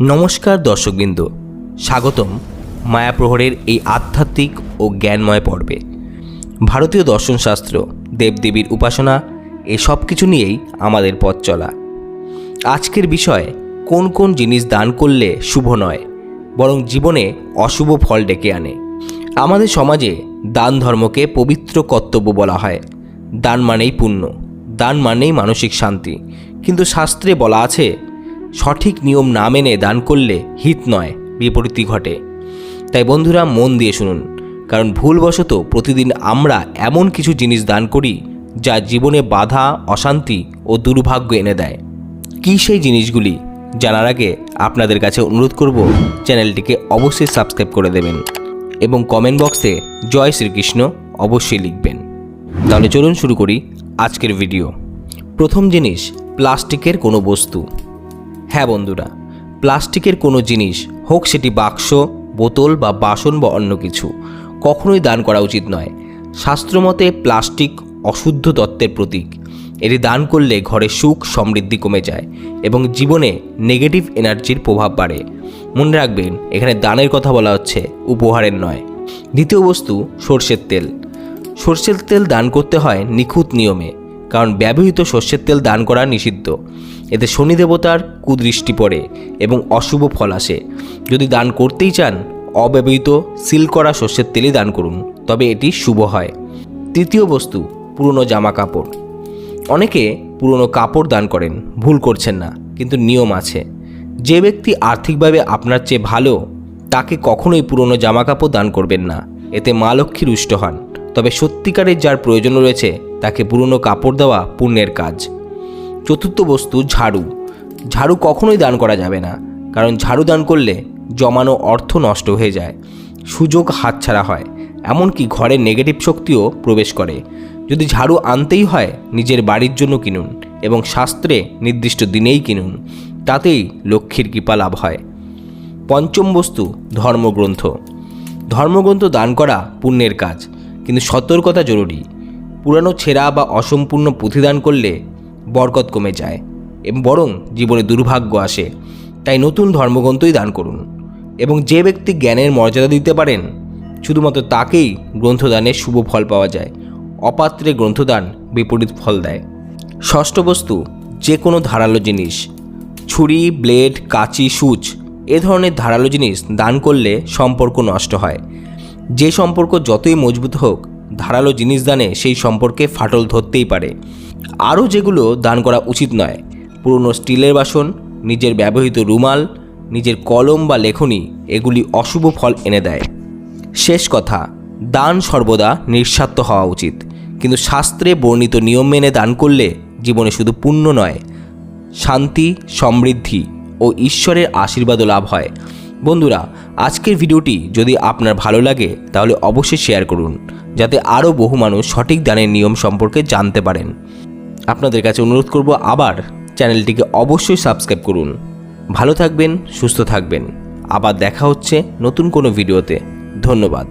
নমস্কার দর্শকবৃন্দ, স্বাগতম মায়াপ্রহরের এই আধ্যাত্মিক ও জ্ঞানময় পর্বে। ভারতীয় দর্শনশাস্ত্র, দেবদেবীর উপাসনা এই সব কিছু নিয়েই আমাদের পথ চলা। আজকের বিষয়, কোন কোন জিনিস দান করলে শুভ নয়, বরং জীবনে অশুভ ফল ডেকে আনে। আমাদের সমাজে দান ধর্মকে পবিত্র কর্তব্য বলা হয়। দান মানেই পুণ্য, দান মানেই মানসিক শান্তি। কিন্তু শাস্ত্রে বলা আছে, সঠিক নিয়ম না মেনে দান করলে হিত নয়, বিপরীতই ঘটে। তাই বন্ধুরা, মন দিয়ে শুনুন, কারণ ভুলবশত প্রতিদিন আমরা এমন কিছু জিনিস দান করি যা জীবনে বাধা, অশান্তি ও দুর্ভাগ্য এনে দেয়। কী সেই জিনিসগুলি জানার আগে আপনাদের কাছে অনুরোধ করব, চ্যানেলটিকে অবশ্যই সাবস্ক্রাইব করে দেবেন এবং কমেন্ট বক্সে জয় শ্রীকৃষ্ণ অবশ্যই লিখবেন। তাহলে চলুন শুরু করি আজকের ভিডিও। প্রথম জিনিস, প্লাস্টিকের কোনো বস্তু। হ্যাঁ বন্ধুরা, প্লাস্টিকের কোনো জিনিস হোক, সেটি বাক্স, বোতল বা বাসন বা অন্য কিছু, কখনোই দান করা উচিত নয়। শাস্ত্রমতে প্লাস্টিক অশুদ্ধ তত্ত্বের প্রতীক। এটি দান করলে ঘরে সুখ সমৃদ্ধি কমে যায় এবং জীবনে নেগেটিভ এনার্জির প্রভাব বাড়ে। মনে রাখবেন, এখানে দানের কথা বলা হচ্ছে, উপহারের নয়। দ্বিতীয় বস্তু, সর্ষের তেল। সর্ষের তেল দান করতে হয় নিখুঁত নিয়মে, কারণ ব্যবহৃত সর্ষের তেল দান করা নিষিদ্ধ। এতে শনি দেবতার কুদৃষ্টি পড়ে এবং অশুভ ফল আসে। যদি দান করতেই চান, অব্যবহৃত সিল করা সর্ষের তেলই দান করুন, তবে এটি শুভ হয়। তৃতীয় বস্তু, পুরনো জামা কাপড়। অনেকে পুরনো কাপড় দান করেন, ভুল করছেন না, কিন্তু নিয়ম আছে। যে ব্যক্তি আর্থিকভাবে আপনার চেয়ে ভালো, তাকে কখনোই পুরনো জামা কাপড় দান করবেন না। এতে মা লক্ষ্মী রুষ্ট হন। তবে সত্যিকারের যার প্রয়োজন রয়েছে, তাকে পুরনো কাপড় দেওয়া পুণ্যের কাজ। চতুর্থ বস্তু, ঝাড়ু। ঝাড়ু কখনোই দান করা যাবে না, কারণ ঝাড়ু দান করলে জমানো অর্থ নষ্ট হয়ে যায়, সুযোগ হাতছাড়া হয়, এমনকি ঘরে নেগেটিভ শক্তিও প্রবেশ করে। যদি ঝাড়ু আনতেই হয়, নিজের বাড়ির জন্য কিনুন এবং শাস্ত্রে নির্দিষ্ট দিনেই কিনুন, তাতেই লক্ষ্মীর কৃপা লাভ হয়। পঞ্চম বস্তু, ধর্মগ্রন্থ। ধর্মগ্রন্থ দান করা পুণ্যের কাজ, কিন্তু সতর্কতা জরুরি। পুরানো, ছেঁড়া বা অসম্পূর্ণ পুঁথি দান করলে বরকত কমে যায় এবং বরং জীবনে দুর্ভাগ্য আসে। তাই নতুন ধর্মগ্রন্থই দান করুন। এবং যে ব্যক্তি জ্ঞানের মর্যাদা দিতে পারেন, শুধুমাত্র তাকেই গ্রন্থদানের শুভ ফল পাওয়া যায়। অপাত্রে গ্রন্থদান বিপরীত ফল দেয়। ষষ্ঠ বস্তু, যে কোনো ধারালো জিনিস। ছুরি, ব্লেড, কাঁচি, সূচ, এ ধরনের ধারালো জিনিস দান করলে সম্পর্ক নষ্ট হয়। যে সম্পর্ক যতই মজবুত হোক, ধারালো জিনিস দানে সেই সম্পর্কে ফাটল ধরতেই পারে। আরও যেগুলো দান করা উচিত নয়, পুরনো স্টিলের বাসন, নিজের ব্যবহৃত রুমাল, নিজের কলম বা লেখনী, এগুলি অশুভ ফল এনে দেয়। শেষ কথা, দান সর্বদা নিঃস্বার্থ হওয়া উচিত, কিন্তু শাস্ত্রে বর্ণিত নিয়ম মেনে দান করলে জীবনে শুধু পুণ্য নয়, শান্তি, সমৃদ্ধি ও ঈশ্বরের আশীর্বাদও লাভ হয়। বন্ধুরা, আজকের ভিডিওটি যদি আপনার ভালো লাগে, তাহলে অবশ্যই শেয়ার করুন, যাতে আরও বহু মানুষ সঠিক দানের নিয়ম সম্পর্কে জানতে পারেন। আপনাদের কাছে অনুরোধ করব, আবার চ্যানেলটিকে অবশ্যই সাবস্ক্রাইব করুন। ভালো থাকবেন, সুস্থ থাকবেন। আবার দেখা হচ্ছে নতুন কোনো ভিডিওতে। ধন্যবাদ।